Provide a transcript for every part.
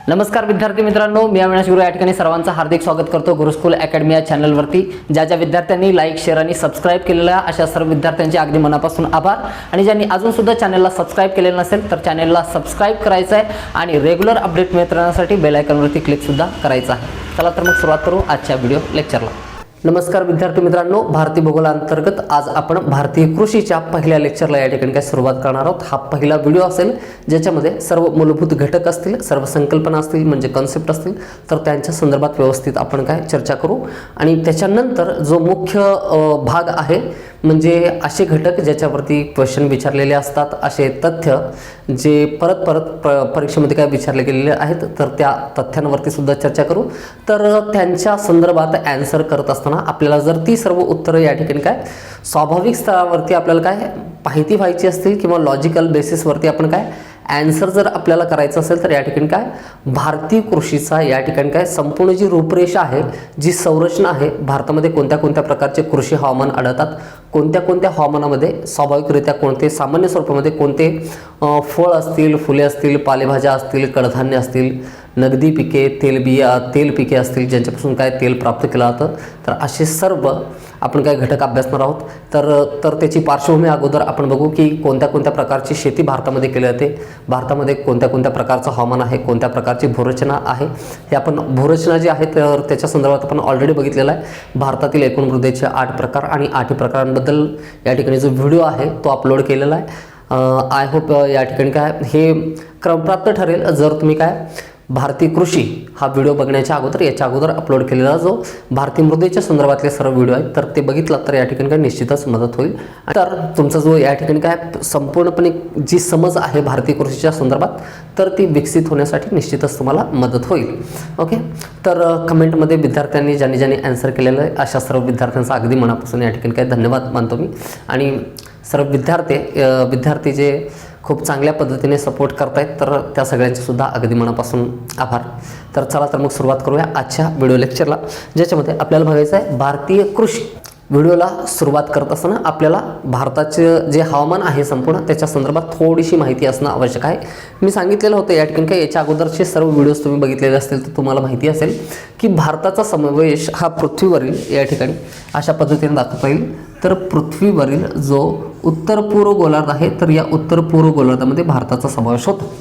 नमस्कार विद्यार्थी मित्रांनो, मी अविनाश गुरु या ठिकाणी सर्वांचं हार्दिक स्वागत करतो गुरुकुल अकॅडमी या चॅनलवरती। ज्या विद्यार्थ्यांनी लाईक शेअर आणि सबस्क्राइब केलेलं आहे अशा सर्व विद्यार्थ्यांचे अगदी मनापासून आभार। आणि ज्यांनी अजून सुद्धा चॅनलला सबस्क्राइब केलेलं नसेल तर चॅनलला सबस्क्राइब करायचं आहे आणि रेग्युलर अपडेट मिळत राहण्यासाठी बेल आयकॉनवरती क्लिक सुद्धा करायचं आहे। चला तर मग सुरुवात करू आजच्या व्हिडिओ लेक्चरला। नमस्कार विद्यार्थी मित्रांनो, भारतीय भूगोलाअंतर्गत आज आपण भारतीय कृषीच्या पहिल्या लेक्चरला या ठिकाणी काय सुरुवात करणार आहोत। हा पहिला व्हिडिओ असेल ज्याच्यामध्ये सर्व मूलभूत घटक असतील, सर्व संकल्पना असतील म्हणजे कॉन्सेप्ट असतील, तर त्यांच्या संदर्भात व्यवस्थित आपण काय चर्चा करू। आणि त्याच्यानंतर जो मुख्य भाग आहे म्हणजे असे घटक ज्याच्यावरती क्वेश्चन विचारलेले असतात, असे तथ्य जे परत परत परीक्षेमध्ये काय विचारले गेलेले आहेत तर त्या तथ्यांवरती सुद्धा चर्चा करू। तर त्यांच्या संदर्भात आन्सर करत असताना आपल्याला जर ती सर्व उत्तरं या ठिकाणी काय स्वाभाविक स्तरावरती आपल्याला काय माहिती व्हायची असतील किंवा लॉजिकल बेसिसवरती आपण काय आन्सर जर आपल्याला करायचं असेल तर या ठिकाणी काय भारतीय कृषीचा या ठिकाणी काय संपूर्ण जी रूपरेषा आहे, जी संरचना आहे, भारतामध्ये कोणत्या कोणत्या प्रकारचे कृषी हवामान आढळतात, कोणत्या कोणत्या हवामानामध्ये स्वाभाविकरित्या कोणते सामान्य स्वरूपामध्ये कोणते फळ असतील, फुले असतील, पालेभाज्या असतील, कडधान्य असतील, नगदी पिके, तेल पिके असतील ज्यांच्यापासून काय तेल प्राप्त केलं जातं, तर असे सर्व आपण काय घटक अभ्यासणार आहोत। तर त्याची पार्श्वभूमी अगोदर आपण बघू की कोणत्या कोणत्या प्रकारची शेती भारतामध्ये केली जाते, भारतामध्ये कोणत्या कोणत्या प्रकारचं हवामान आहे, कोणत्या प्रकारची भूरचना आहे। हे आपण भूरचना जी आहे तर त्याच्या संदर्भात आपण ऑलरेडी बघितलेला आहे। भारतातील एकूण मृदेचे 8 प्रकार आणि 8 प्रकारांबद्दल या ठिकाणी जो व्हिडिओ आहे तो अपलोड केलेला आहे। आय होप या ठिकाणी काय हे क्रमप्राप्त ठरेल जर तुम्ही काय भारतीय कृषी हा व्हिडिओ बघण्याच्या अगोदर याच्या अगोदर अपलोड केलेला जो भारतीय मृदेच्या संदर्भातले सर्व व्हिडिओ आहेत तर ते बघितलं तर या ठिकाणी काय निश्चितच मदत होईल। तर तुमचा जो या ठिकाणी काय संपूर्णपणे जी समज आहे भारतीय कृषीच्या संदर्भात तर ती विकसित होण्यासाठी निश्चितच तुम्हाला मदत होईल। ओके, तर कमेंटमध्ये विद्यार्थ्यांनी ज्यांनी आन्सर केलेलं आहे अशा सर्व विद्यार्थ्यांचा अगदी मनापासून या ठिकाणी काय धन्यवाद मानतो मी। आणि सर्व विद्यार्थी जे खूप चांगल्या पद्धतीने सपोर्ट करतायत तर त्या सगळ्यांचे सुद्धा अगदी मनापासून आभार। तर चला तर मग सुरुवात करूया आजच्या व्हिडिओ लेक्चरला, ज्याच्यामध्ये आपल्याला बघायचं आहे भारतीय कृषी। व्हिडिओला सुरुवात करत असताना आपल्याला भारताचे जे हवामान आहे संपूर्ण त्याच्या संदर्भात थोडीशी माहिती असणं आवश्यक आहे। मी सांगितलेलं होतं या ठिकाणी काय याच्या अगोदरचे सर्व व्हिडिओज तुम्ही बघितलेले असतील तर तुम्हाला माहिती असेल की भारताचा समावेश हा पृथ्वीवरील या ठिकाणी अशा पद्धतीने दाखवता येईल। तर पृथ्वीवरील जो उत्तर पूर्व गोलार्ध आहे तर या उत्तर पूर्व गोलार्धामध्ये भारताचा समावेश होतो।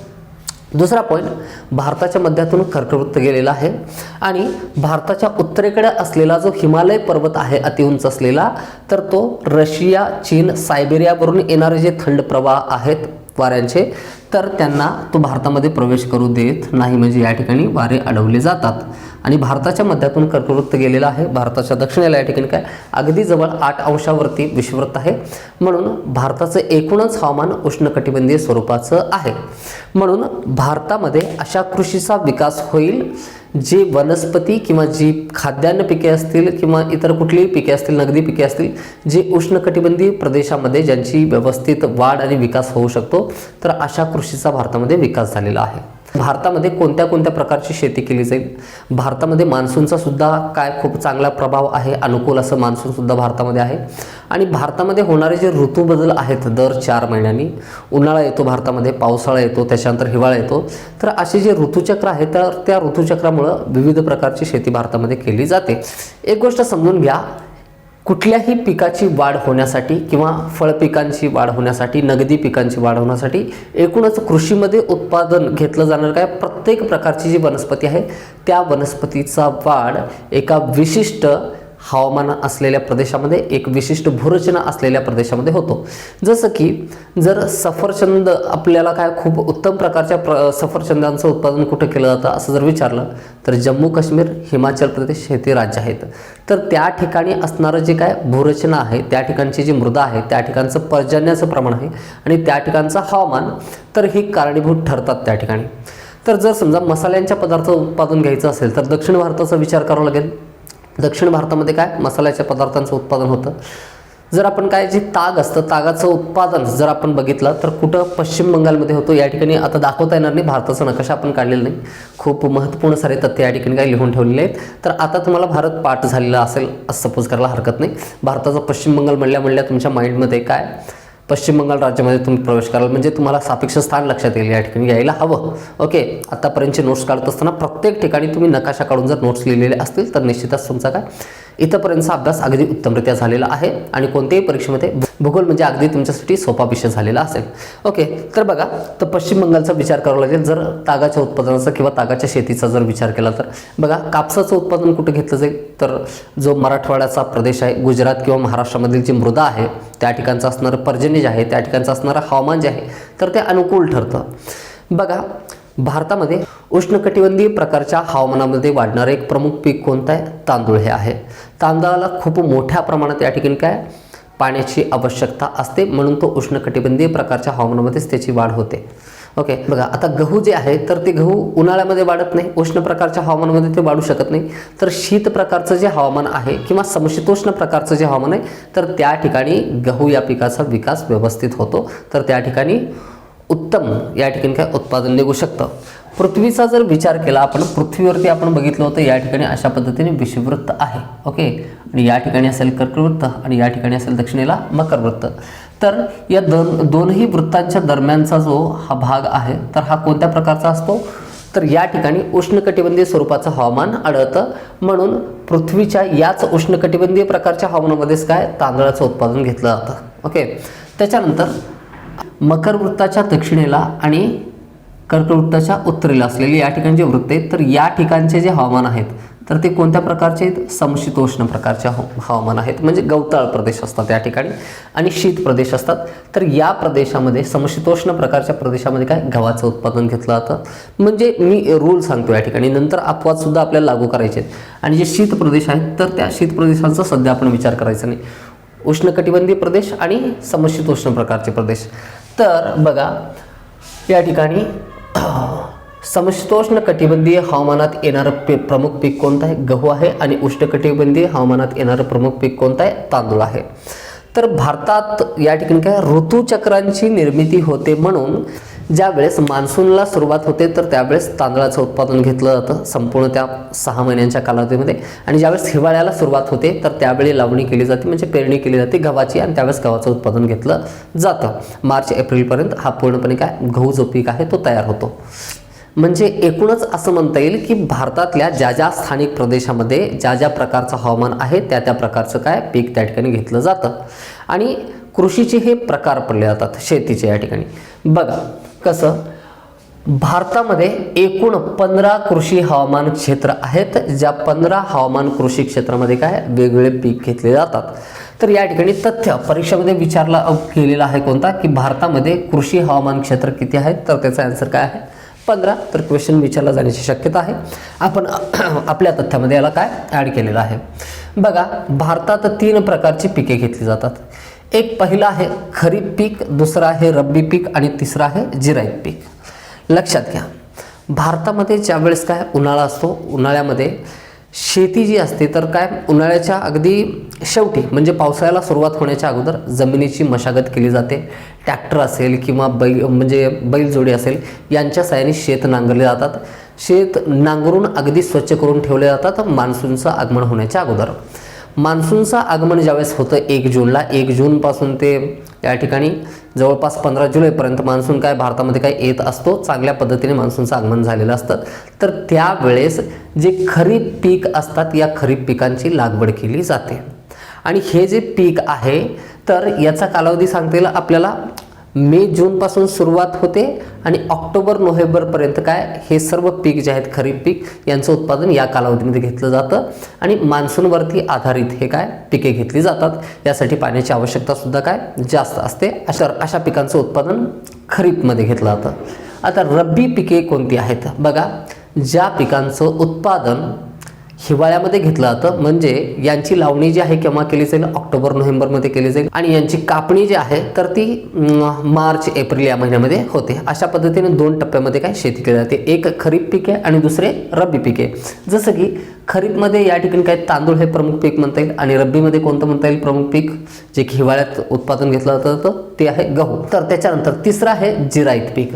दुसरा पॉईंट, भारताच्या मध्यातून कर्कवृत्त गेलेला आहे आणि भारताच्या उत्तरेकडे असलेला जो हिमालय पर्वत आहे अतिउंच असलेला तर तो रशिया, चीन, सायबेरियावरून येणारे जे थंड प्रवाह आहेत वाऱ्यांचे तर त्यांना तो भारतामध्ये प्रवेश करू देत नाही, म्हणजे या ठिकाणी वारे अडवले जातात। आणि भारताच्या मध्यातून कर्कवृत्त गेलेला आहे। भारताच्या दक्षिणेला या ठिकाणी काय अगदी जवळ 8 अंशावरती विषुववृत्त आहे, म्हणून भारताचं एकूणच हवामान उष्णकटिबंधीय स्वरूपाचं आहे। म्हणून भारतामध्ये अशा कृषीचा विकास होईल जी वनस्पती किंवा जी खाद्यान्न पिके असतील किंवा इतर कुठलीही पिके असतील, नगदी पिके असतील, जे उष्णकटिबंधीय प्रदेशामध्ये ज्यांची व्यवस्थित वाढ आणि विकास होऊ शकतो तर अशा कृषीचा भारतामध्ये विकास झालेला आहे। भारतामध्ये कोणत्या कोणत्या प्रकारची शेती केली जाईल, भारतामध्ये मान्सूनचा सुद्धा काय खूप चांगला प्रभाव आहे, अनुकूल असं मान्सून सुद्धा भारतामध्ये आहे। आणि भारतामध्ये होणारे जे ऋतू बदल आहेत दर 4 महिन्यांनी, उन्हाळा येतो भारतामध्ये, पावसाळा येतो, त्याच्यानंतर हिवाळा येतो, तर असे जे ऋतुचक्र आहे तर त्या ऋतुचक्रामुळं विविध प्रकारची शेती भारतामध्ये केली जाते। एक गोष्ट समजून घ्या, कुठल्याही पिकाची वाढ होण्यासाठी किंवा फळपिकांची वाढ होण्यासाठी, नगदी पिकांची वाढ होण्यासाठी एकूणच कृषीमध्ये उत्पादन घेतलं जाणार काय प्रत्येक प्रकारची जी वनस्पती आहे त्या वनस्पतीचा वाढ एका विशिष्ट हवामान असलेल्या प्रदेशामध्ये, एक विशिष्ट भूरचना असलेल्या प्रदेशामध्ये होतो। जसं की जर सफरचंद आपल्याला काय खूप उत्तम प्रकारच्या सफरचंदांचं उत्पादन कुठं केलं जातं असं जर विचारलं तर जम्मू काश्मीर, हिमाचल प्रदेश हे ते राज्य आहेत। तर त्या ठिकाणी असणारं जे काय भूरचना आहे, त्या ठिकाणची जी मृदा आहे, त्या ठिकाणचं पर्जन्याचं प्रमाण आहे आणि त्या ठिकाणचं हवामान तर ही कारणीभूत ठरतात त्या ठिकाणी। तर जर समजा मसाल्यांच्या पदार्थाचं उत्पादन घ्यायचं असेल तर दक्षिण भारताचा विचार करावा लागेल। दक्षिण भारतामध्ये काय मसाल्याच्या पदार्थांचं उत्पादन होतं। जर आपण काय जे ताग असतं तागाचं उत्पादन जर आपण बघितलं तर कुठं पश्चिम बंगालमध्ये होतो। या ठिकाणी आता दाखवता येणार नाही, भारताचा नकाशा आपण काढलेला नाही, खूप महत्त्वपूर्ण सारे तथ्य या ठिकाणी काय लिहून ठेवलेले आहेत। तर आता तुम्हाला भारत पाठ झालेला असेल असं सपोज करायला हरकत नाही। भारताचा पश्चिम बंगाल म्हणल्या तुमच्या माइंडमध्ये काय पश्चिम बंगाल राज्यामध्ये तुम्ही प्रवेश कराल म्हणजे तुम्हाला सापेक्ष स्थान लक्षात येईल, या ठिकाणी यायला हवं. ओके, आतापर्यंतचे नोट्स काढत असताना प्रत्येक ठिकाणी तुम्ही नकाशा काढून जर नोट्स लिहिलेले असतील तर निश्चितच तुमचा काय इथपर्यंतचा अभ्यास अगदी उत्तमरित्या झालेला आहे आणि कोणत्याही परीक्षेमध्ये भूगोल म्हणजे अगदी तुमच्यासाठी सोपा विषय झालेला असेल. ओके, तर बघा, तर पश्चिम बंगालचा विचार करावा लागेल. जर तागाच्या उत्पादनाचा किंवा तागाच्या शेतीचा जर विचार केला तर बघा, कापसाचं उत्पादन कुठे घेतलं जाईल, तर जो मराठवाड्याचा प्रदेश आहे, गुजरात किंवा महाराष्ट्रामधील जी मृदा आहे त्या ठिकाणचं असणारं पर्जन्य जे आहे, त्या ठिकाणचं असणारं हवामान जे आहे तर ते अनुकूल ठरतं. बघा, भारतामध्ये उष्णकटिबंधीय प्रकारच्या हवामानामध्ये वाढणारं एक प्रमुख पीक कोणतं आहे, तांदूळ हे आहे. तांदळाला खूप मोठ्या प्रमाणात या ठिकाणी काय पाण्याची आवश्यकता असते, म्हणून तो उष्णकटिबंधीय प्रकारच्या हवामानामध्येच त्याची वाढ होते. ओके, बघा, आता गहू जे आहे तर ते गहू उन्हाळ्यामध्ये वाढत नाही, उष्ण प्रकारच्या हवामानामध्ये ते वाढू शकत नाही. तर शीत प्रकारचं जे हवामान आहे किंवा समशीतोष्ण प्रकारचं जे हवामान आहे तर त्या ठिकाणी गहू या पिकाचा विकास व्यवस्थित होतो, तर त्या ठिकाणी उत्तम या ठिकाणी काय उत्पादन निघू शकतं. पृथ्वीचा जर विचार केला आपण, पृथ्वीवरती आपण बघितलं होतं या ठिकाणी अशा पद्धतीने विषुववृत्त आहे. ओके, आणि या ठिकाणी असेल कर्कवृत्त आणि या ठिकाणी असेल दक्षिणेला मकरवृत्त. तर या दोनही वृत्तांच्या दरम्यानचा जो हा भाग आहे तर हा कोणत्या प्रकारचा असतो, तर या ठिकाणी उष्णकटिबंधीय स्वरूपाचं हवामान आढळतं, म्हणून पृथ्वीच्या याच उष्णकटिबंधीय प्रकारच्या हवामानामध्येच काय तांदळाचं उत्पादन घेतलं जातं. ओके, त्याच्यानंतर मकरवृत्ताच्या दक्षिणेला आणि कर्कवृत्ताच्या उत्तरेला असलेले या ठिकाणी जे वृत्त आहेत तर या ठिकाणचे जे हवामान आहेत तर ते कोणत्या प्रकारचे आहेत, समशीतोष्ण प्रकारचे हवामान आहेत, म्हणजे गवताळ प्रदेश असतात या ठिकाणी आणि शीत प्रदेश असतात. तर या प्रदेशामध्ये समशीतोष्ण प्रकारच्या प्रदेशामध्ये काय गव्हाचं उत्पादन घेतलं जातं. म्हणजे मी रूल सांगतो या ठिकाणी, नंतर अपवाद सुद्धा आपल्याला लागू करायचे आहेत. आणि जे शीत प्रदेश आहेत तर त्या शीत प्रदेशांचा सध्या आपण विचार करायचा नाही, उष्णकटिबंधीय प्रदेश आणि समशीतोष्ण प्रकारचे प्रदेश. तर बघा, या ठिकाणी समशीतोष्ण कटिबंधीय हवामानात येणारं प्रमुख पीक कोणतं आहे, गहू आहे. आणि उष्णकटिबंधीय हवामानात येणारं प्रमुख पीक कोणतं आहे, तांदूळ आहे. तर भारतात या ठिकाणी काय ऋतुचक्रांची निर्मिती होते, म्हणून ज्या वेळेस मान्सूनला सुरुवात होते तर त्यावेळेस तांदळाचं उत्पादन घेतलं जातं संपूर्ण त्या 6 महिन्यांच्या कालावधीमध्ये. आणि ज्यावेळेस हिवाळ्याला सुरुवात होते तर त्यावेळी लावणी केली जाते, म्हणजे पेरणी केली जाते गव्हाची, आणि त्यावेळेस गव्हाचं उत्पादन घेतलं जातं. मार्च एप्रिलपर्यंत हा पूर्णपणे काय गहू जो पीक आहे तो तयार होतो. म्हणजे एकूणच असं म्हणता येईल की भारतातल्या ज्या ज्या स्थानिक प्रदेशामध्ये ज्या ज्या प्रकारचं हवामान आहे त्या त्या प्रकारचं काय पीक त्या ठिकाणी घेतलं जातं. आणि कृषीचे हे प्रकार पडले जातात शेतीचे या ठिकाणी. बघा कसं, भारतामध्ये एकूण 15 कृषी हवामान क्षेत्र आहेत, ज्या 15 हवामान कृषी क्षेत्रामध्ये काय वेगवेगळे पीक घेतले जातात. तर या ठिकाणी तथ्य परीक्षेमध्ये विचारला गेलेला आहे कोणता, की भारतामध्ये कृषी हवामान क्षेत्र किती आहेत, तर त्याचा आन्सर काय आहे 15. तर क्वेश्चन विचारला जाण्याची शक्यता आहे. आपण आपल्या तथ्यामध्ये याला काय ॲड केलेलं आहे. बघा, भारतात 3 प्रकारची पिके घेतली जातात. एक पहिला आहे खरीप पीक, दुसरा आहे रब्बी पीक आणि तिसरा आहे जिरायत पीक. लक्षात घ्या, भारतामध्ये ज्यावेळेस काय उन्हाळा असतो, उन्हाळ्यामध्ये शेती जी असते तर काय उन्हाळ्याच्या अगदी शेवटी म्हणजे पावसाळ्याला सुरुवात होण्याच्या अगोदर जमिनीची मशागत केली जाते. ट्रॅक्टर असेल किंवा बैलजोडी असेल यांच्या साहाय्याने शेत नांगरले जातात. शेत नांगरून अगदी स्वच्छ करून ठेवले जातात मान्सूनचं आगमन होण्याच्या अगोदर. मान्सूनचं आगमन ज्यावेळेस होतं 1 जूनला, 1 जूनपासून ते या ठिकाणी जवळपास 15 जुलैपर्यंत मान्सून काय भारतामध्ये काय येत असतो, चांगल्या पद्धतीने मान्सूनचं आगमन झालेलं असतं. तर त्यावेळेस जे खरीप पीक असतात या खरीप पिकांची लागवड केली जाते. आणि हे जे पीक आहे तर याचा कालावधी सांगता येईल आपल्याला मे जूनपासून सुरुवात होते आणि ऑक्टोबर नोव्हेंबरपर्यंत काय हे सर्व पीक जे आहेत खरीप पीक यांचं उत्पादन या कालावधीमध्ये घेतलं जातं. आणि मान्सूनवरती आधारित हे काय पिके घेतली जातात. यासाठी पाण्याची आवश्यकता सुद्धा काय जास्त असते. अशा पिकांचं उत्पादन खरीपमध्ये घेतलं जातं. आता रब्बी पिके कोणती आहेत, बघा, ज्या पिकांचं उत्पादन हिवाळ्यामध्ये घेतलं जातं, म्हणजे यांची लावणी जी आहे केव्हा केली जाईल, ऑक्टोबर नोव्हेंबरमध्ये केली जाईल. आणि यांची कापणी जी आहे तर ती मार्च एप्रिल या महिन्यामध्ये होते. अशा पद्धतीने 2 टप्प्यामध्ये काय शेती केली जाते. एक खरीप पीक आहे आणि दुसरे रब्बी पीक आहे. जसं की खरीपमध्ये या ठिकाणी काय तांदूळ हे प्रमुख पीक म्हणता येईल आणि रब्बीमध्ये कोणतं म्हणता येईल प्रमुख पीक जे की हिवाळ्यात उत्पादन घेतलं जातं ते आहे गहू. तर त्याच्यानंतर तिसरं आहे जिरायत पीक.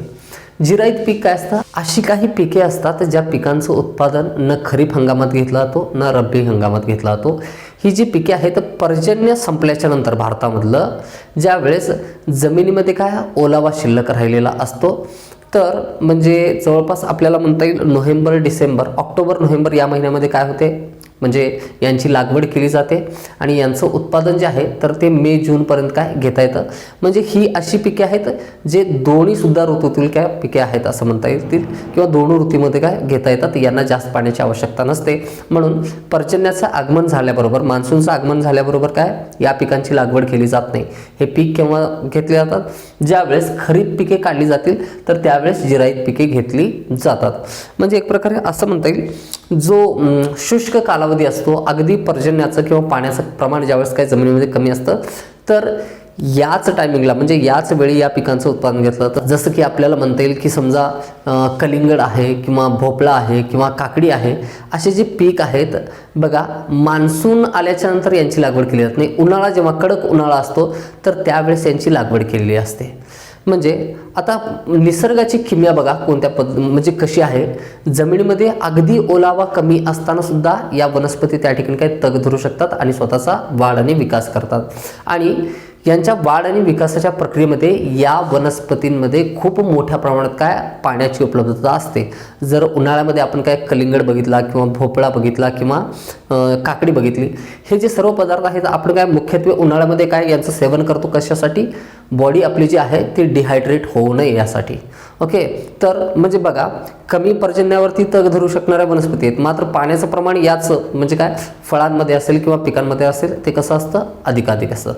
जिरायत पीक काय असतं, अशी काही पिके असतात ज्या पिकांचं उत्पादन न खरीप हंगामात घेतला जातो न रब्बी हंगामात घेतला जातो. ही जी पिके आहेत पर्जन्य संपल्याच्या नंतर भारतामधलं ज्या वेळेस जमिनीमध्ये काय ओलावा शिल्लक राहिलेला असतो, तर म्हणजे जवळपास आपल्याला म्हणता येईल नोव्हेंबर डिसेंबर ऑक्टोबर नोव्हेंबर या महिन्यामध्ये काय होते, म्हणजे यांची लागवड केली जाते आणि यांचं उत्पादन जे आहे तर ते मे जूनपर्यंत काय घेता येतं. म्हणजे ही अशी पिके आहेत जे दोन्ही सुद्धा ऋतूतील काय पिके आहेत असं म्हणता येतील, किंवा दोन्ही ऋतूमध्ये काय घेता येतात. यांना जास्त पाण्याची आवश्यकता नसते. म्हणून पर्जन्याचं आगमन झाल्याबरोबर, मान्सूनचं आगमन झाल्याबरोबर काय या पिकांची लागवड केली जात नाही. हे पीक केव्हा घेतले जातात, ज्यावेळेस खरीप पिके काढली जातील तर त्यावेळेस जिरायत पिके घेतली जातात. म्हणजे एक प्रकारे असं म्हणता येईल जो शुष्क कालावधी असतो, अगदी पर्जन्याचं किंवा पाण्याचं प्रमाण ज्यावेळेस काय जमिनीमध्ये कमी असतं, तर याच टायमिंगला म्हणजे याच वेळी या पिकांचं उत्पादन घेतलं जातं. जसं की आपल्याला म्हणता येईल की समजा कलिंगड आहे किंवा भोपळा आहे किंवा काकडी आहे, असे जे पीक आहेत बघा, मान्सून आल्याच्या नंतर यांची लागवड केली जात नाही. उन्हाळा जेव्हा कडक उन्हाळा असतो तर त्यावेळेस यांची लागवड केलेली असते. म्हणजे आता निसर्गाची किमया बघा कोणत्या म्हणजे कशी आहे, जमिनीमध्ये अगदी ओलावा कमी असताना सुद्धा या वनस्पती त्या ठिकाणी काय तग धरू शकतात आणि स्वतःचा वाढ आणि विकास करतात. आणि यांच्या वाढ आणि विकासाच्या प्रक्रियेमध्ये या वनस्पतींमध्ये खूप मोठ्या प्रमाणात काय पाण्याची उपलब्धता असते. जर उन्हाळ्यामध्ये आपण काय कलिंगड बघितला किंवा भोपळा बघितला किंवा काकडी बघितली, हे जे सर्व पदार्थ आहेत आपण काय मुख्यत्वे उन्हाळ्यामध्ये काय यांचं सेवन करतो, कशासाठी, बॉडी आपली जी आहे ती डिहायड्रेट होऊ नये यासाठी. ओके, तर म्हणजे बघा कमी पर्जन्यावरती तग धरू शकणाऱ्या वनस्पती आहेत, मात्र पाण्याचं प्रमाण याच म्हणजे काय फळांमध्ये असेल किंवा पिकांमध्ये असेल ते कसं असतं, अधिकाधिक असतं.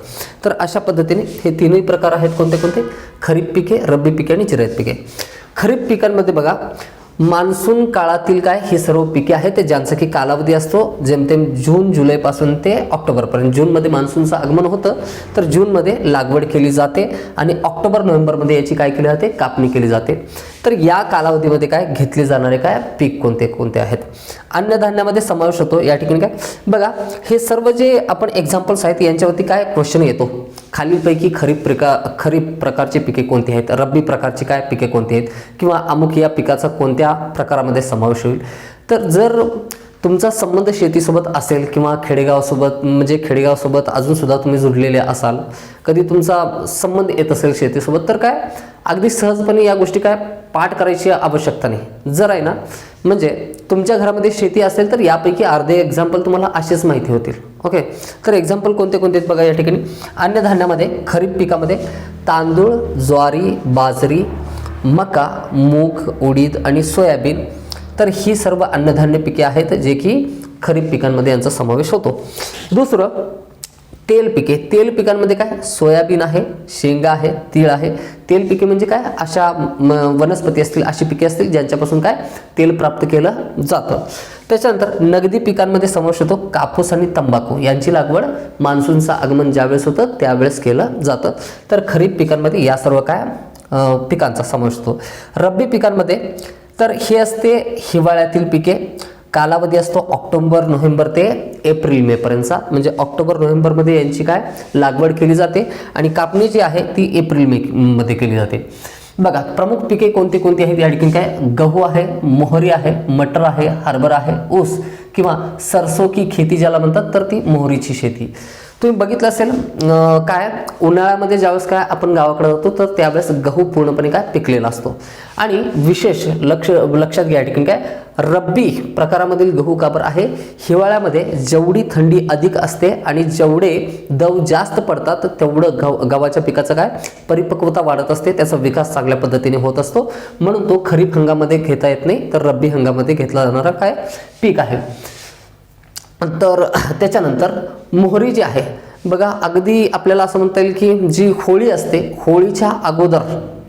तर अशा पद्धतीने हे तीनही प्रकार आहेत. कोणते कोणते, खरीप पिके, रब्बी पिके आणि जिरायत पिके. खरीप पिकांमध्ये बघा मान्सून काळातील काय हे सर्व पिके आहेत ज्यांचा की कालावधी असतो जेमतेम जून जुलैपासून ते ऑक्टोबरपर्यंत. जूनमध्ये मान्सूनचं आगमन होतं तर जूनमध्ये लागवड केली जाते आणि ऑक्टोबर नोव्हेंबरमध्ये याची काय केली जाते, कापणी केली जाते. तर या कालावधीमध्ये काय घेतले जाणारे काय पीक कोणते कोणते आहेत. अन्नधान्यामध्ये समावेश होतो या ठिकाणी काय बघा, हे सर्व जे आपण एक्झाम्पल्स आहेत यांच्यावरती काय क्वेश्चन येतो, खालीलपैकी खरीप प्रकारची पिके कोणती आहेत, रब्बी प्रकारची काय पिके कोणती आहेत, किंवा अमुक या पिकाचा कोणत्या प्रकारामध्ये समावेश होईल. तर जर तुमचा संबंध शेतीसोबत असेल किंवा खेडेगावासोबत, म्हणजे खेडेगावासोबत अजून सुद्धा तुम्ही जुडलेले असाल, कधी तुमचा संबंध येत असेल शेतीसोबत, तर काय अगदी सहजपणे या गोष्टी काय पाठ करायची आवश्यकता नाही. जर आहे ना म्हणजे तुमच्या घरामध्ये शेती असेल तर यापैकी अर्धे एक्झाम्पल तुम्हाला असेच माहिती होतील. ओके, तर एक्झाम्पल कोणते कोणते आहेत बघा या ठिकाणी. अन्नधान्यामध्ये खरीप पिकामध्ये तांदूळ, ज्वारी, बाजरी, मका, मूग, उडीद आणि सोयाबीन. तर ही सर्व अन्नधान्य पिके आहेत जे की खरीप पिकांमध्ये यांचा समावेश होतो. दुसरं तेल पिके. तेल पिकांमध्ये काय सोयाबीन आहे, शेंगा आहे, तीळ आहे. तेल पिके म्हणजे काय अशा वनस्पती असतील, अशी पिके असतील ज्यांच्यापासून काय तेल प्राप्त केलं जातं. त्याच्यानंतर नगदी पिकांमध्ये समावेश होतो कापूस आणि तंबाखू. यांची लागवड मान्सूनचं आगमन ज्यावेळेस होतं त्यावेळेस केलं जातं. तर खरीप पिकांमध्ये या सर्व काय पिकांचा समावेश होतो. रब्बी पिकांमध्ये तर हे असते हिवाळ्यातील पिके. कालावधी असतो ऑक्टोबर नोव्हेंबर ते एप्रिल मे पर्यंतचा. म्हणजे ऑक्टोबर नोव्हेंबरमध्ये यांची काय लागवड केली जाते आणि कापणी जी आहे ती एप्रिल मे मध्ये केली जाते. बघा प्रमुख पिके कोणती कोणती आहेत या ठिकाणी काय, गहू आहे, मोहरी आहे, मटर आहे, हरभरा आहे, ऊस किंवा सरसो की खेती ज्याला म्हणतात तर ती मोहरीची शेती. तुम्ही बघितलं असेल काय उन्हाळ्यामध्ये ज्यावेळेस काय आपण गावाकडे जातो तर त्यावेळेस गहू पूर्णपणे काय पिकलेला असतो. आणि विशेष लक्षात घ्या या ठिकाणी काय रब्बी प्रकारामधील गहू काबर आहे, हिवाळ्यामध्ये जेवढी थंडी अधिक असते आणि जेवढे दव जास्त पडतात तेवढं गव्हाच्या पिकाचं काय परिपक्वता वाढत असते, त्याचा विकास चांगल्या पद्धतीने होत असतो. म्हणून तो खरीप हंगामामध्ये घेता येत नाही, तर रब्बी हंगामामध्ये घेतला जाणारा काय पीक आहे. तर त्याच्यानंतर मोहरी जी आहे बघा, अगदी आपल्याला असं म्हणता येईल की जी होळी असते, होळीच्या अगोदर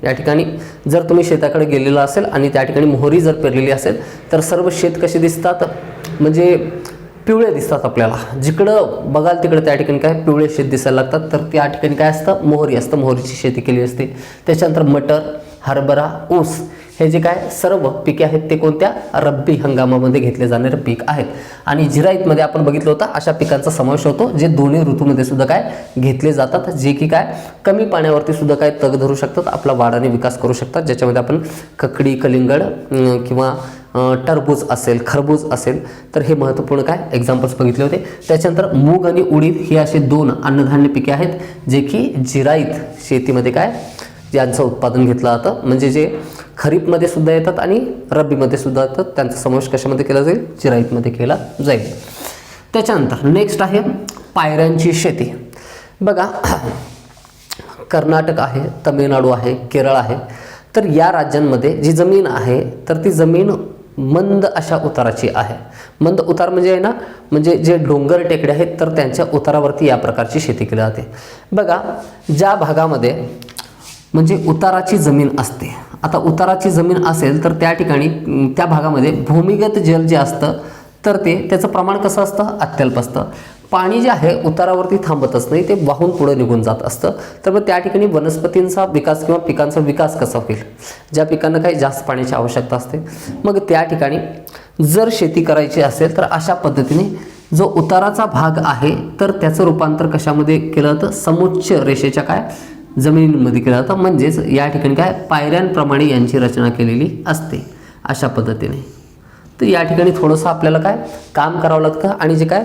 या ठिकाणी जर तुम्ही शेताकडे गेलेला असेल आणि त्या ठिकाणी मोहरी जर पेरलेली असेल तर सर्व शेत कसे दिसतात, म्हणजे पिवळे दिसतात आपल्याला. जिकडं बघाल तिकडं त्या ठिकाणी काय पिवळे शेत दिसायला लागतात. तर त्या ठिकाणी काय असतं, मोहरी असतं, मोहरीची शेती केली असते. त्याच्यानंतर मटर, हरभरा, ऊस हे जे काय सर्व पिके आहेत ते कोणत्या रब्बी हंगामामध्ये घेतले जाणारे पीक आहेत. आणि जिरायतमध्ये आपण बघितलं होतं अशा पिकांचा समावेश होतो जे दोन्ही ऋतूमध्ये सुद्धा काय घेतले जातात, जे की काय कमी पाण्यावरती सुद्धा काय तग धरू शकतात, आपला वाढ आणि विकास करू शकतात. ज्याच्यामध्ये आपण ककडी, कलिंगड किंवा टरबूज असेल, खरबूज असेल, तर हे महत्त्वपूर्ण काय एक्झाम्पल्स बघितले होते. त्याच्यानंतर मूग आणि उडीद हे असे 2 अन्नधान्य पिके आहेत जे की जिरायत शेतीमध्ये काय यांचं उत्पादन घेतलं जातं, म्हणजे जे खरीपमध्ये सुद्धा येतात आणि रब्बीमध्ये सुद्धा येतात. त्यांचा समावेश कशामध्ये केला जाईल, जिरायतमध्ये केला जाईल. त्याच्यानंतर नेक्स्ट आहे पायऱ्यांची शेती. बघा कर्नाटक आहे, तमिळनाडू आहे, केरळ आहे, तर या राज्यांमध्ये जी जमीन आहे तर ती जमीन मंद अशा उताराची आहे. मंद उतार म्हणजे आहे ना, म्हणजे जे डोंगर टेकडे आहेत तर त्यांच्या उतारावरती या प्रकारची शेती केली जाते. बघा ज्या भागामध्ये म्हणजे उताराची जमीन असते, आता उताराची जमीन असेल तर त्या ठिकाणी त्या भागामध्ये भूमिगत जल जे असतं तर त्याचं प्रमाण कसं असतं, अत्यल्प असतं. पाणी जे आहे उतारावरती थांबतच नाही, ते वाहून पुढे निघून जात असतं. तर मग त्या ठिकाणी वनस्पतींचा विकास किंवा पिकांचा विकास कसा होईल, ज्या पिकांना काही जास्त पाण्याची आवश्यकता असते, मग त्या ठिकाणी जर शेती करायची असेल तर अशा पद्धतीने जो उताराचा भाग आहे तर त्याचं रूपांतर कशामध्ये केलं जातं, समोच्च रेषेच्या काय जमिनींमध्ये केलं जातं. म्हणजेच या ठिकाणी काय पायऱ्यांप्रमाणे यांची रचना केलेली असते अशा पद्धतीने. तर या ठिकाणी थोडंसं आपल्याला काय काम करावं लागतं आणि जे काय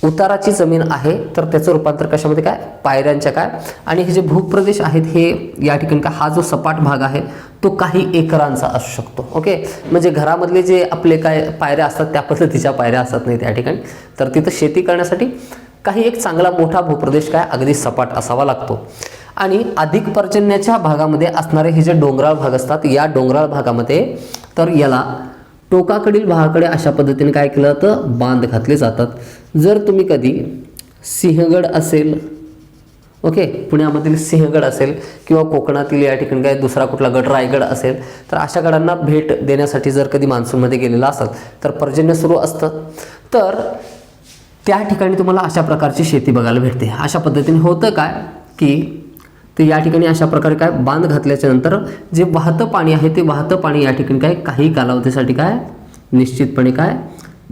उताराची जमीन आहे तर त्याचं रूपांतर कशामध्ये काय पायऱ्यांच्या काय, आणि हे जे भूप्रदेश आहेत हे या ठिकाणी काय हा जो सपाट भाग आहे तो काही एकरांचा असू शकतो. ओके, म्हणजे घरामधले जे आपले काय पायऱ्या असतात त्या पद्धतीच्या पायऱ्या असत नाही त्या ठिकाणी. तर तिथं शेती करण्यासाठी काही एक चांगला मोठा भूप्रदेश काय अगदी सपाट असावा लागतो. आणि अधिक पर्जन्याच्या भागामध्ये असणारे हे जे डोंगराळ भाग असतात, या डोंगराळ भागामध्ये तर याला टोकाकडील भागाकडे अशा पद्धतीने काय केलं जातं, बांध घातले जातात. जर तुम्ही कधी सिंहगड असेल, ओके, पुण्यामधील सिंहगड असेल किंवा कोकणातील या ठिकाणी काय दुसरा कुठला गड रायगड असेल तर अशा गडांना भेट देण्यासाठी जर कधी मान्सूनमध्ये गेलेला असाल तर पर्जन्य सुरू असतं, तर त्या ठिकाणी तुम्हाला अशा प्रकारची शेती बघायला भेटते. अशा पद्धतीने होतं काय की ते या ठिकाणी अशा प्रकारे काय बांध घातल्याच्या नंतर जे वाहतं पाणी आहे ते वाहतं पाणी या ठिकाणी काय काही कालावधीसाठी काय निश्चितपणे काय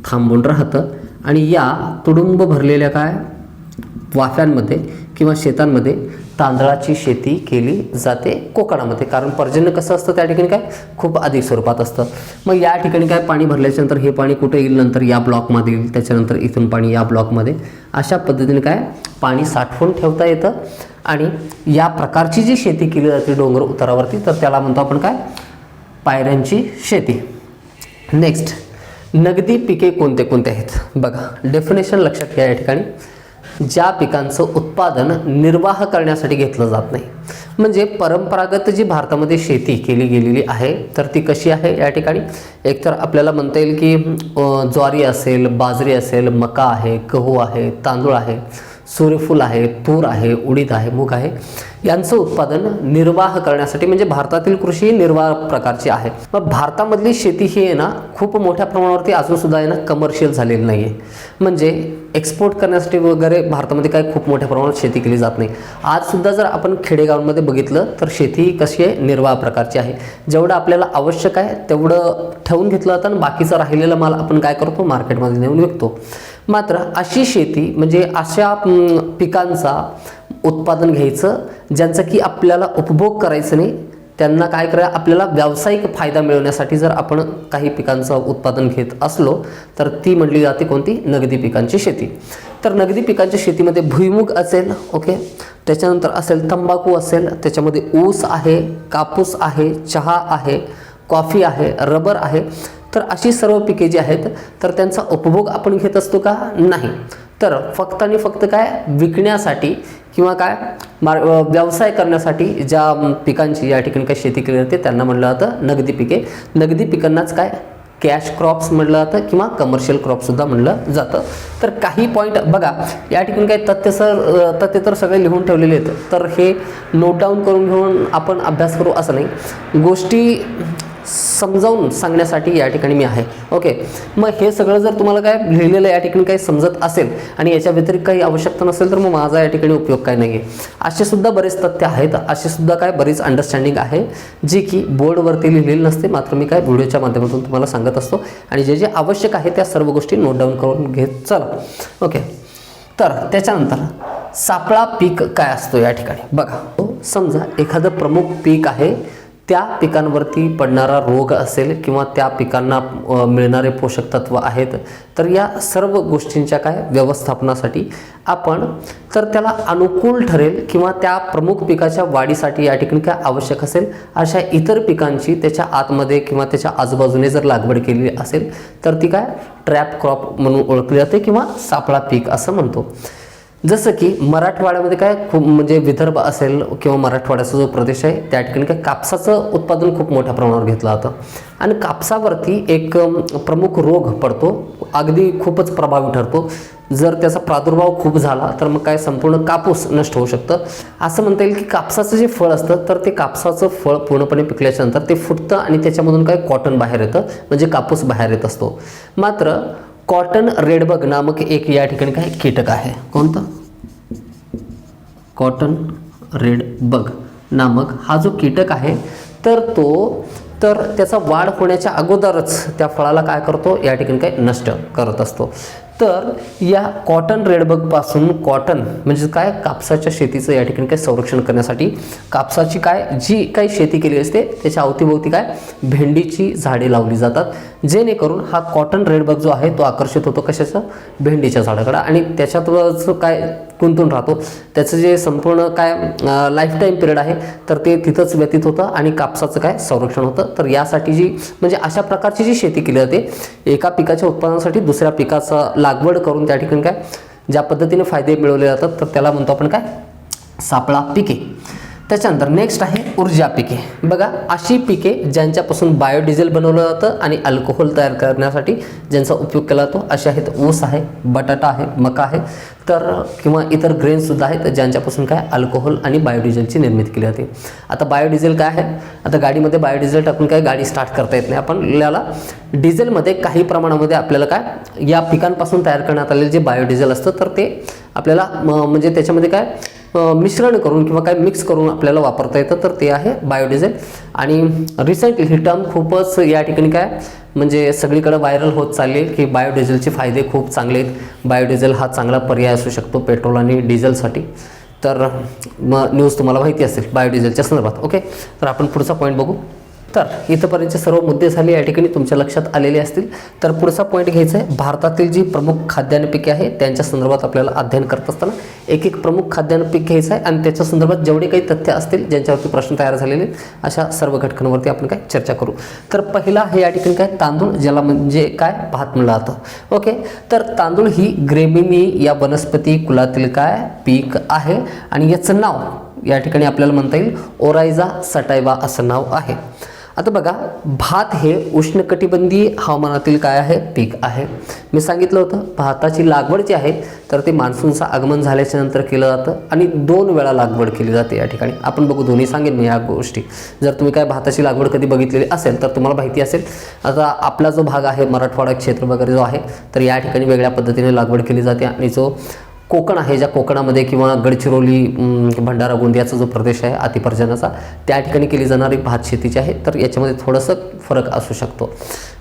थांबून राहतं आणि या तुडुंब भरलेल्या काय वाफ्यांमध्ये किंवा शेतांमध्ये तांदळाची शेती केली जाते कोकणामध्ये. कारण पर्जन्य कसं असतं त्या ठिकाणी काय खूप अधिक स्वरूपात असतं. मग या ठिकाणी काय पाणी भरल्याच्या नंतर हे पाणी कुठे येईल, नंतर या ब्लॉकमध्ये येईल, त्याच्यानंतर इथून पाणी या ब्लॉकमध्ये, अशा पद्धतीने काय पाणी साठवून ठेवता येतं. आणि या प्रकारची जी शेती केली जाते डोंगर उतारावरती तर त्याला म्हणतो आपण काय पायऱ्यांची शेती. नेक्स्ट, नगदी पिके कोणते कोणते आहेत बघा. डेफिनेशन लक्षात घ्या या ठिकाणी, ज्या पिकांचं उत्पादन निर्वाह करण्यासाठी घेतलं जात नाही. म्हणजे परंपरागत जी भारतामध्ये शेती केली गेलेली आहे तर ती कशी आहे या ठिकाणी, एकतर आपल्याला म्हणता येईल की ज्वारी असेल, बाजरी असेल, मका आहे, गहू आहे, तांदूळ आहे, सूर्यफूल आहे, तूर आहे, उडीद आहे, मूग आहे, यांचं उत्पादन निर्वाह करण्यासाठी म्हणजे भारतातील कृषी निर्वाह प्रकारची आहे. मग भारतामधली शेती ही आहे ना खूप मोठ्या प्रमाणावरती अजूनसुद्धा आहे ना कमर्शियल झालेली नाही आहे. म्हणजे एक्सपोर्ट करण्यासाठी वगैरे भारतामध्ये काय खूप मोठ्या प्रमाणात शेती केली जात नाही. आजसुद्धा जर आपण खेडेगावांमध्ये बघितलं तर शेती कशी आहे निर्वाह प्रकारची आहे. जेवढं आपल्याला आवश्यक आहे तेवढं ठेवून घेतलं जातं आणि बाकीचा राहिलेला माल आपण काय करतो मार्केटमध्ये नेऊन विकतो. मात्र अशी शेती म्हणजे अशा पिकांचा उत्पादन घ्यायचं ज्यांचं की आपल्याला उपभोग करायचं नाही, त्यांना काय करा आपल्याला व्यावसायिक फायदा मिळवण्यासाठी जर आपण काही पिकांचं उत्पादन घेत असलो तर ती म्हटली जाते कोणती, नगदी पिकांची शेती. तर नगदी पिकांच्या शेतीमध्ये भुईमुग असेल, ओके, त्याच्यानंतर असेल तंबाखू असेल, त्याच्यामध्ये ऊस आहे, कापूस आहे, चहा आहे, कॉफी आहे, रबर आहे. तर अशी सर्व पिके जी आहेत तर त्यांचा उपभोग आपण घेत असतो का, नाही. तर फक्त आणि फक्त काय विकण्यासाठी किंवा काय व्यवसाय करण्यासाठी ज्या पिकांची या ठिकाणी काय शेती केली जाते त्यांना म्हटलं जातं नगदी पिके. नगदी पिकांनाच काय कॅश क्रॉप्स म्हटलं जातं किंवा कमर्शियल क्रॉपसुद्धा म्हटलं जातं. तर काही पॉईंट बघा या ठिकाणी काही तथ्य तर सगळे लिहून ठेवलेले आहेत, तर हे नोट डाऊन करून घेऊन आपण अभ्यास करू असं नाही, गोष्टी समजावून सांगण्यासाठी या ठिकाणी मी आहे. ओके, मग हे सगळं जर तुम्हाला काय लिहिलेलं या ठिकाणी काही समजत असेल आणि याच्या व्यतिरिक्त काही आवश्यकता नसेल तर मग माझा या ठिकाणी उपयोग काय नाही आहे. असे सुद्धा बरेच तथ्य आहेत, असे सुद्धा काय बरीच अंडरस्टँडिंग आहे जी की बोर्डवरती लिहिलेली नसते, मात्र मी काय व्हिडिओच्या माध्यमातून तुम्हाला सांगत असतो आणि जे जे आवश्यक आहे त्या सर्व गोष्टी नोट डाऊन करून घेत चला. ओके, तर त्याच्यानंतर सापळा पीक काय असतो या ठिकाणी बघा. समजा एखादं प्रमुख पीक आहे त्या पिकांवरती पडणारा रोग असेल किंवा त्या पिकांना मिळणारे पोषक तत्व आहेत, तर या सर्व गोष्टींच्या काय व्यवस्थापनासाठी आपण तर त्याला अनुकूल ठरेल किंवा त्या प्रमुख पिकाच्या वाढीसाठी या ठिकाणी काय आवश्यक असेल अशा इतर पिकांची त्याच्या आतमध्ये किंवा त्याच्या आजूबाजूने जर लागवड केलेली असेल तर ती काय ट्रॅप क्रॉप म्हणून ओळखली जाते किंवा सापळा पीक असं म्हणतो. जसं की मराठवाड्यामध्ये काय खूप म्हणजे विदर्भ असेल किंवा मराठवाड्याचा जो प्रदेश आहे त्या ठिकाणी काय कापसाचं उत्पादन खूप मोठ्या प्रमाणावर घेतलं जातं आणि कापसावरती एक प्रमुख रोग पडतो, अगदी खूपच प्रभावी ठरतो. जर त्याचा प्रादुर्भाव खूप झाला तर मग काय संपूर्ण कापूस नष्ट होऊ शकतं. असं म्हणता येईल की कापसाचं जे फळ असतं तर ते कापसाचं फळ पूर्णपणे पिकल्याच्या नंतर ते फुटतं आणि त्याच्यामधून काय कॉटन बाहेर येतं, म्हणजे कापूस बाहेर येत असतो. मात्र कॉटन रेडबग नामक एक या ठिकाणी काय कीटक आहे. कोणतं? कॉटन रेडबग नामक हा जो कीटक आहे तर त्याचा वाढ होण्याच्या अगोदरच त्या फळाला काय करतो या ठिकाणी काय नष्ट करत असतो. तर या कॉटन रेडबगपासून कॉटन म्हणजे काय कापसाच्या शेतीचं या ठिकाणी काय संरक्षण करण्यासाठी कापसाची काय जी काही शेती केली असते त्याच्या अवतीभोवती काय भेंडीची झाडे लावली जातात, जेणेकरून हा कॉटन रेडबग जो आहे तो आकर्षित होतो कशाचं? भेंडीच्या झाडाकडे आणि त्याच्यातच काय गुंतून राहतो. त्याचं जे संपूर्ण काय लाईफ टाईम पिरियड आहे तर ते तिथंच व्यतीत होतं आणि कापसाचं काय संरक्षण होतं. तर यासाठी जी म्हणजे अशा प्रकारची जी शेती केली जाते एका पिकाच्या उत्पादनासाठी दुसऱ्या पिकाचा लागवड करून त्या ठिकाणी काय ज्या पद्धतीने फायदे मिळवले जातात तर त्याला म्हणतो आपण काय सापळा पिके. त्याच्यानंतर नेक्स्ट आहे ऊर्जा पिके. बघा अशी पिके ज्यांच्यापासून बायोडिझेल बनवलं जातं आणि अल्कोहोल तयार करण्यासाठी ज्यांचा उपयोग केला जातो असे आहेत ऊस आहे, बटाटा आहे, मका आहे तर किंवा इतर ग्रेन्ससुद्धा आहेत ज्यांच्यापासून काय अल्कोहोल आणि बायोडिझेलची निर्मिती केली जाते. आता बायोडिझेल काय आहे? आता गाडीमध्ये बायोडिझेल टाकून काय गाडी स्टार्ट करता येत नाही. आपल्याला डिझेलमध्ये काही प्रमाणामध्ये आपल्याला काय या पिकांपासून तयार करण्यात आलेले जे बायोडिझेल असतं तर ते आपल्याला म्हणजे त्याच्यामध्ये काय मिश्रण करून किंवा काय मिक्स करून आपल्याला वापरता येतं तर ते आहे बायोडिझेल. आणि रिसेंटली ही टर्म खूपच या ठिकाणी काय म्हणजे सगळीकडे व्हायरल होत चालली की बायोडिझेलचे फायदे खूप चांगले आहेत, बायोडिझेल हा चांगला पर्याय असू शकतो पेट्रोल आणि डिझेलसाठी. तर मग न्यूज तुम्हाला माहिती असेल बायोडिझेलच्या संदर्भात. ओके, तर आपण पुढचा पॉईंट बघू. तर इथंपर्यंतचे सर्व मुद्दे झाले या ठिकाणी तुमच्या लक्षात आलेले असतील. तर पुढचा पॉईंट घ्यायचा आहे भारतातील जी प्रमुख खाद्यान्न पिके आहे त्यांच्या संदर्भात आपल्याला अध्ययन करत असताना एक एक प्रमुख खाद्यान्न पीक घ्यायचं आहे आणि त्याच्या संदर्भात जेवढे काही तथ्य असतील ज्यांच्यावरती प्रश्न तयार झालेले अशा सर्व घटकांवरती आपण काय चर्चा करू. तर पहिला आहे या ठिकाणी काय तांदूळ, ज्याला म्हणजे काय भात म्हणलं जातं. ओके, तर तांदूळ ही ग्रेमिनी या वनस्पती कुलातील काय पीक आहे आणि याचं नाव या ठिकाणी आपल्याला म्हणता येईल ओरायझा सटायवा असं नाव आहे. आता बघा भात हे उष्णकटिबंधीय हवामानातील काय आहे पीक आहे. मी सांगितलं होतं भाताची लागवड जी आहे तर ते मान्सूनचं आगमन झाल्याच्या नंतर केलं जातं आणि 2 वेळा लागवड केली जाते. या ठिकाणी आपण बघू दोन्ही सांगेन मी या गोष्टी. जर तुम्ही काय भाताची लागवड कधी बघितलेली असेल तर तुम्हाला माहिती असेल. आता आपला जो भाग आहे मराठवाडा क्षेत्र वगैरे जो आहे तर या ठिकाणी वेगळ्या पद्धतीने लागवड केली जाते आणि जो कोकण आहे ज्या कोकणामध्ये किंवा गडचिरोली भंडारा गोंदियाचा जो प्रदेश आहे अतिपर्जनाचा त्या ठिकाणी केली जाणारी भात शेतीची आहे तर याच्यामध्ये थोडंसं फरक असू शकतो.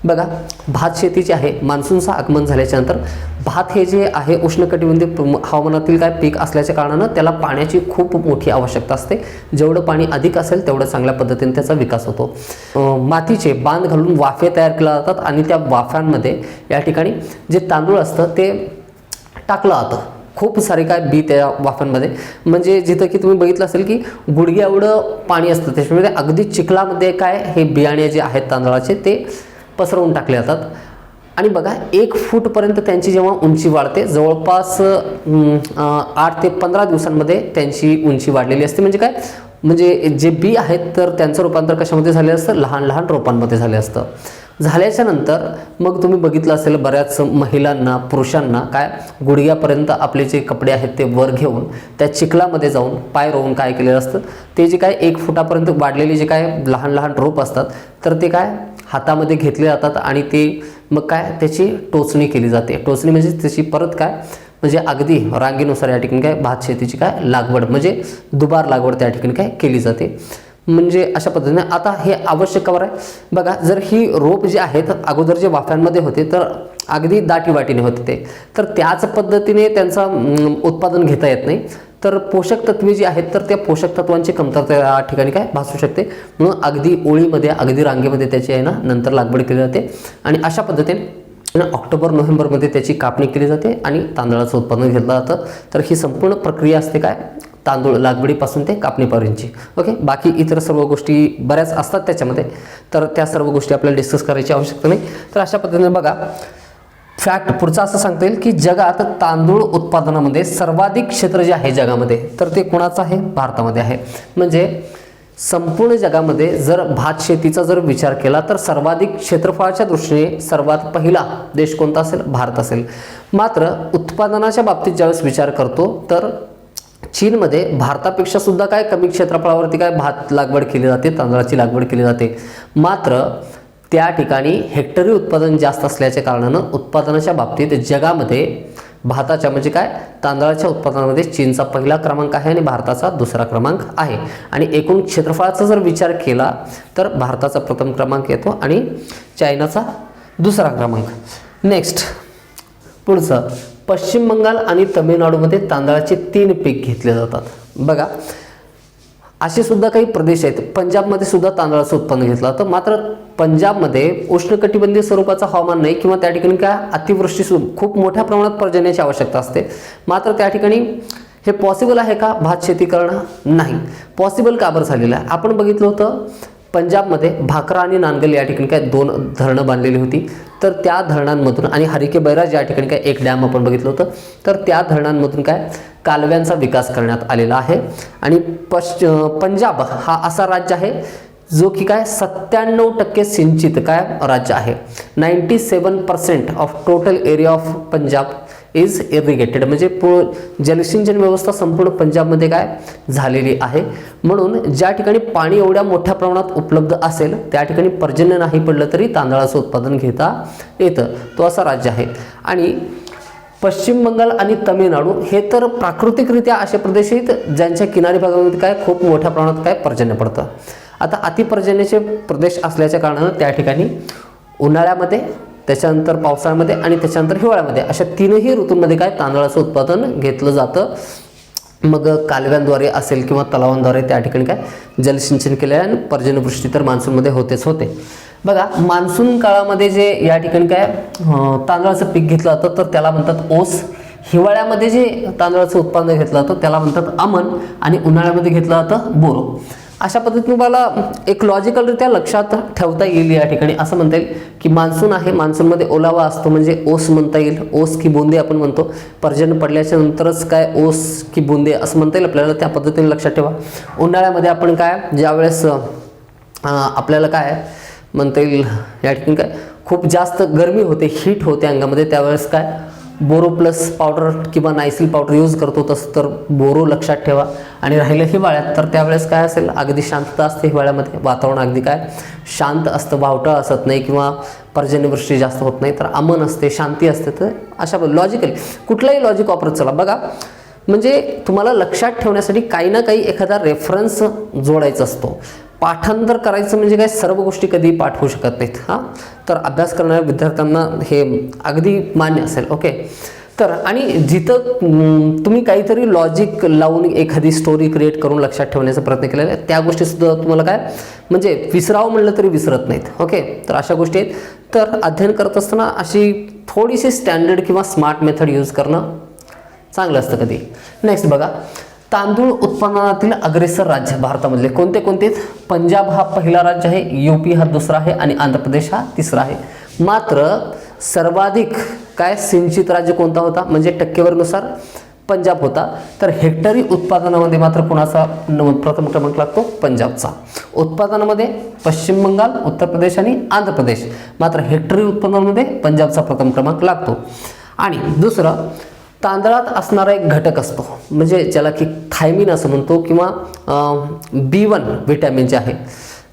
बघा भात शेतीची आहे मान्सूनचं आगमन झाल्याच्या नंतर भात हे जे आहे उष्णकटिबंधीय हवामानातील काय पीक असल्याच्या कारणानं त्याला पाण्याची खूप मोठी आवश्यकता असते. जेवढं पाणी अधिक असेल तेवढं चांगल्या पद्धतीने त्याचा विकास होतो. मातीचे बांध घालून वाफे तयार केल्या जातात आणि त्या वाफ्यांमध्ये या ठिकाणी जे तांदूळ असतं ते टाकलं जातं. खूप सारे काय बी त्या वाफांमध्ये म्हणजे जिथं की तुम्ही बघितलं असेल की गुडघ्या एवढं पाणी असतं त्याच्यामध्ये अगदी चिखलामध्ये काय हे बियाणे जे आहेत तांदळाचे ते पसरवून टाकले जातात. आणि बघा 1 फूटपर्यंत त्यांची जेव्हा उंची वाढते जवळपास 8 ते 15 दिवसांमध्ये त्यांची उंची वाढलेली असते. म्हणजे काय म्हणजे जे बी आहेत तर त्यांचं रूपांतर कशामध्ये झाले असतं लहान लहान रोपांमध्ये झाले असतं. झाल्याच्या नंतर मग तुम्ही बघितलं असेल बऱ्याच महिलांना पुरुषांना काय गुडघ्यापर्यंत आपले जे कपडे आहेत ते वर घेऊन त्या चिखलामध्ये जाऊन पाय रोवून काय केलेलं असतं ते जे काय 1 फुटापर्यंत वाढलेले जे काय लहान लहान रोप असतात तर ते काय हातामध्ये घेतले जातात आणि ते मग काय त्याची टोचणी केली जाते. टोचणी म्हणजे त्याची परत काय म्हणजे अगदी रांगेनुसार या ठिकाणी काय भात शेतीची काय लागवड म्हणजे दुबार लागवड त्या ठिकाणी काय केली जाते. म्हणजे अशा पद्धतीने आता हे आवश्यक कवर आहे. बघा जर ही रोप जे आहेत अगोदर जे वाफ्यांमध्ये होते तर अगदी दाटी वाटीने होते ते तर त्याच पद्धतीने त्यांचं उत्पादन घेता येत नाही. तर पोषक तत्वे जी आहेत तर त्या पोषक तत्वांची कमतरता या ठिकाणी काय भासू शकते, म्हणून अगदी ओळीमध्ये अगदी रांगेमध्ये त्याची आहे ना नंतर लागवड केली जाते आणि अशा पद्धतीने ऑक्टोबर नोव्हेंबरमध्ये त्याची कापणी केली जाते आणि तांदळाचं उत्पादन घेतलं जातं. तर ही संपूर्ण प्रक्रिया असते काय तांदूळ लागवडीपासून ते कापणीपर्यंतची. ओके, बाकी इतर सर्व गोष्टी बऱ्याच असतात त्याच्यामध्ये, तर त्या सर्व गोष्टी आपल्याला डिस्कस करायची आवश्यकता नाही. तर अशा पद्धतीने बघा फॅक्ट पुढचं असं सांगता येईल की जगात तांदूळ उत्पादनामध्ये सर्वाधिक क्षेत्र जे आहे जगामध्ये तर ते कोणाचं आहे, भारतामध्ये आहे. म्हणजे संपूर्ण जगामध्ये जर भात शेतीचा जर विचार केला तर सर्वाधिक क्षेत्रफळाच्या दृष्टीने सर्वात पहिला देश कोणता असेल, भारत असेल. मात्र उत्पादनाच्या बाबतीत ज्यावेळेस विचार करतो तर चीनमध्ये भारतापेक्षा सुद्धा काय कमी क्षेत्रफळावरती काय भात लागवड केली जाते, तांदळाची लागवड केली जाते. मात्र त्या ठिकाणी हेक्टरी उत्पादन जास्त असल्याच्या कारणानं उत्पादनाच्या बाबतीत जगामध्ये भाताच्या म्हणजे काय तांदळाच्या उत्पादनामध्ये चीनचा पहिला क्रमांक आहे आणि भारताचा दुसरा क्रमांक आहे. आणि एकूण क्षेत्रफळाचा जर विचार केला तर भारताचा प्रथम क्रमांक येतो आणि चायनाचा दुसरा क्रमांक. नेक्स्ट पुढचं पश्चिम बंगाल आणि तामिळनाडूमध्ये तांदळाचे 3 पीक घेतले जातात. बघा असे सुद्धा काही प्रदेश आहेत, पंजाबमध्ये सुद्धा तांदळाचं उत्पन्न घेतलं जातं. मात्र पंजाबमध्ये उष्णकटिबंधीय स्वरूपाचं हवामान नाही किंवा त्या ठिकाणी काय अतिवृष्टी खूप मोठ्या प्रमाणात पर्जन्याची आवश्यकता असते. मात्र त्या ठिकाणी हे पॉसिबल आहे का भात शेती करणं, नाही. पॉसिबल का बरं झालेलं आहे, आपण बघितलं होतं पंजाबमध्ये भाकरा आणि नानगल या ठिकाणी काय 2 धरणं बांधलेली होती. तर त्या धरणांमधून आणि हरिके बैराज या ठिकाणी काय एक डॅम आपण बघितलं होतं. तर त्या धरणांमधून काय कालव्यांचा विकास करण्यात आलेला आहे. आणि पंजाब हा असा राज्य आहे जो की काय 97% सिंचित काय राज्य आहे. 97% of total area of Punjab is irrigated, म्हणजे जलसिंचन व्यवस्था संपूर्ण पंजाबमध्ये काय झालेली आहे. म्हणून ज्या ठिकाणी पाणी एवढ्या मोठ्या प्रमाणात उपलब्ध असेल त्या ठिकाणी पर्जन्य नाही पडलं तरी तांदळाचं उत्पादन घेता येतं, तो असा राज्य आहे. आणि पश्चिम बंगाल आणि तामिळनाडू हे तर प्राकृतिकरित्या असे प्रदेश आहेत ज्यांच्या किनारी भागामध्ये काय खूप मोठ्या प्रमाणात काय पर्जन्य पडतं. आता अतिपर्जन्याचे प्रदेश असल्याच्या कारणानं त्या ठिकाणी उन्हाळ्यामध्ये, त्याच्यानंतर पावसाळ्यामध्ये आणि त्याच्यानंतर हिवाळ्यामध्ये अशा 3ही ऋतूंमध्ये काय तांदळाचं उत्पादन घेतलं जातं. मग कालव्यांद्वारे असेल किंवा तलावांद्वारे त्या ठिकाणी काय जलसिंचन केले आणि पर्जन्यवृष्टी तर मान्सूनमध्ये होतेच होते. बघा मान्सून काळामध्ये जे या ठिकाणी काय तांदळाचं पीक घेतलं जातं तर त्याला म्हणतात ओस. हिवाळ्यामध्ये जे तांदळाचं उत्पादन घेतलं जातं त्याला म्हणतात अमन आणि उन्हाळ्यामध्ये घेतलं जातं बोरो. अशा पद्धतीने मला एक लॉजिकलरित्या लक्षात ठेवता येईल या ठिकाणी. असं म्हणता येईल की मान्सून आहे, मान्सूनमध्ये ओलावा असतो म्हणजे ओस म्हणता येईल, ओस की बोंदे आपण म्हणतो. पर्जन्य पडल्याच्या नंतरच काय ओस की बोंदे असं म्हणता येईल आपल्याला, त्या पद्धतीने लक्षात ठेवा. उन्हाळ्यामध्ये आपण काय ज्यावेळेस आपल्याला काय म्हणता येईल या ठिकाणी काय खूप जास्त गरमी होते, हीट होते अंगामध्ये, त्यावेळेस काय बोरो प्लस पावडर किंवा नायसिल पावडर यूज करतो. तसं तर बोरो लक्षात ठेवा. आणि राहिलं हिवाळ्यात तर त्यावेळेस काय असेल अगदी शांतता असते हिवाळ्यामध्ये, वातावरण अगदी काय शांत असतं, वावटळ असत नाही किंवा पर्जन्यवृष्टी जास्त होत नाही, तर अमन असते, शांती असते. तर अशा लॉजिकली कुठलाही लॉजिक वापरत चला. बघा म्हणजे तुम्हाला लक्षात ठेवण्यासाठी काही ना काही एखादा रेफरन्स जोडायचा असतो. पाठांतर करायचं म्हणजे काय सर्व गोष्टी कधी पाठवू शकत नाहीत. हां, तर अभ्यास करणाऱ्या विद्यार्थ्यांना हे अगदी मान्य असेल. ओके, तर आणि जिथं तुम्ही काहीतरी लॉजिक लावून एखादी स्टोरी क्रिएट करून लक्षात ठेवण्याचा प्रयत्न केलेला आहे त्या गोष्टीसुद्धा तुम्हाला काय म्हणजे विसरावं म्हणलं तरी विसरत नाहीत. ओके, तर अशा गोष्टी आहेत. तर अध्ययन करत असताना अशी थोडीशी स्टँडर्ड किंवा स्मार्ट मेथड यूज करणं चांगलं असतं कधी. नेक्स्ट बघा तांदूळ उत्पादनातील अग्रेसर राज्य भारतामधले कोणते कोणते. पंजाब हा पहिला राज्य आहे, यूपी हा दुसरा आहे आणि आंध्र प्रदेश हा तिसरा आहे. मात्र सर्वाधिक काय सिंचित राज्य कोणता होता म्हणजे टक्केवारीनुसार पंजाब होता. तर हेक्टरी उत्पादनामध्ये मात्र कोणाचा प्रथम क्रमांक लागतो, पंजाबचा. उत्पादनामध्ये पश्चिम बंगाल, उत्तर प्रदेश आणि आंध्र प्रदेश, मात्र हेक्टरी उत्पादनामध्ये पंजाबचा प्रथम क्रमांक लागतो. आणि दुसरं तांदळात असणारा एक घटक असतो म्हणजे ज्याला की थायमिन असं म्हणतो किंवा B1 व्हिटॅमिन जे आहे.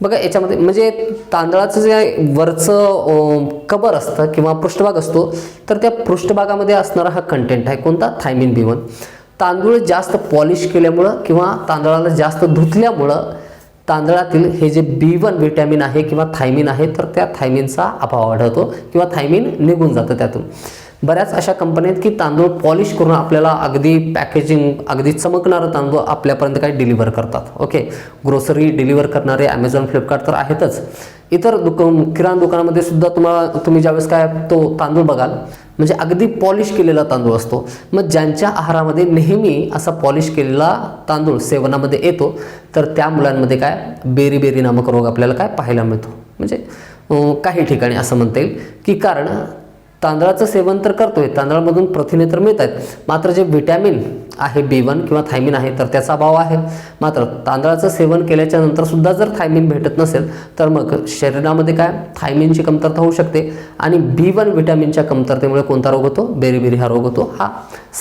बघा याच्यामध्ये म्हणजे तांदळाचं जे वरचं कबर असतं किंवा पृष्ठभाग असतो तर त्या पृष्ठभागामध्ये असणारा हा कंटेंट आहे कोणता, थायमिन B1. तांदूळ जास्त पॉलिश केल्यामुळं किंवा तांदळाला जास्त धुतल्यामुळं तांदळातील हे जे B1 व्हिटॅमिन आहे किंवा थायमिन आहे तर त्या थायमिनचा अभाव आढळतो किंवा थायमिन निघून जातं त्यातून. बऱ्याच अशा कंपन्या आहेत की तांदूळ पॉलिश करून आपल्याला अगदी पॅकेजिंग अगदी चमकणारं तांदूळ आपल्यापर्यंत काय डिलिव्हर करतात. ओके, ग्रोसरी डिलिव्हर करणारे ॲमेझॉन, फ्लिपकार्ट तर आहेतच. इतर किराणा दुकानामध्ये सुद्धा तुम्ही ज्यावेळेस काय तो तांदूळ बघाल म्हणजे अगदी पॉलिश केलेला तांदूळ असतो. मग ज्यांच्या आहारामध्ये नेहमी असा पॉलिश केलेला तांदूळ सेवनामध्ये येतो तर त्या मुलांमध्ये काय बेरी नामक रोग आपल्याला काय पाहायला मिळतो. म्हणजे काही ठिकाणी असं म्हणता येईल की कारण तांदळाचं सेवन तर करतोय, तांदळामधून प्रथिने तर मिळत आहेत, मात्र जे व्हिटॅमिन आहे B1 किंवा थायमिन आहे तर त्याचा अभाव आहे. मात्र तांदळाचं सेवन केल्याच्या नंतर सुद्धा जर थायमिन भेटत नसेल तर मग शरीरामध्ये काय थायमिनची कमतरता होऊ शकते आणि B1 व्हिटॅमिनच्या कमतरतेमुळे कोणता रोग होतो, बेरी हा रोग होतो. हा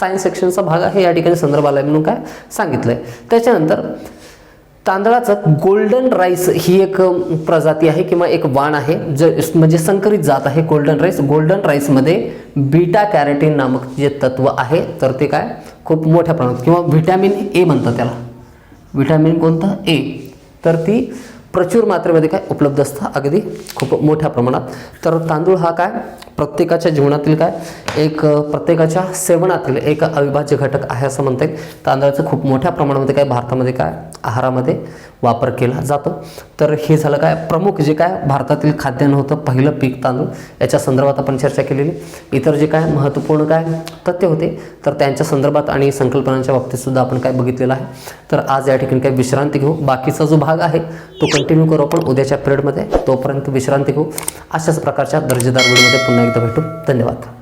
सायन्स सेक्शनचा भाग आहे, या ठिकाणी संदर्भ आला म्हणून काय सांगितलंय. त्याच्यानंतर तांदळाचं गोल्डन राईस ही एक प्रजाती आहे किंवा एक वाण आहे, म्हणजे संकरित जात आहे गोल्डन राईस. गोल्डन राईसमध्ये बीटा कॅरोटीन नामक जे तत्व आहे तर ते काय खूप मोठ्या प्रमाणात किंवा व्हिटॅमिन ए म्हणतात त्याला, व्हिटॅमिन कोणतं ए, तर ती प्रचूर मात्रेमध्ये काय उपलब्ध असतं अगदी खूप मोठ्या प्रमाणात. तर तांदूळ हा काय प्रत्येकाच्या जीवनातील काय एक प्रत्येकाच्या सेवनातील एक अविभाज्य घटक आहे असं म्हणता येईल. तांदळाचं खूप मोठ्या प्रमाणामध्ये काय भारतामध्ये काय आहारामध्ये वापर केला जातो. तर हे झालं काय प्रमुख जे काय भारतातील खाद्यान्न होतं पहिलं पीक तांदूळ, याच्या संदर्भात आपण चर्चा केलेली. इतर जे काय महत्त्वपूर्ण काय तथ्य होते तर त्यांच्या संदर्भात आणि संकल्पनांच्या बाबतीत सुद्धा आपण काय बघितलेलं आहे. तर आज या ठिकाणी काय विश्रांती घेऊ, बाकीचा जो भाग आहे तो कंटिन्यू करू आपण उद्याच्या पिरियडमध्ये. तोपर्यंत विश्रांती घेऊ. अशाच प्रकारच्या दर्जेदार व्हिडिओमध्ये पुन्हा एकदा भेटू. धन्यवाद.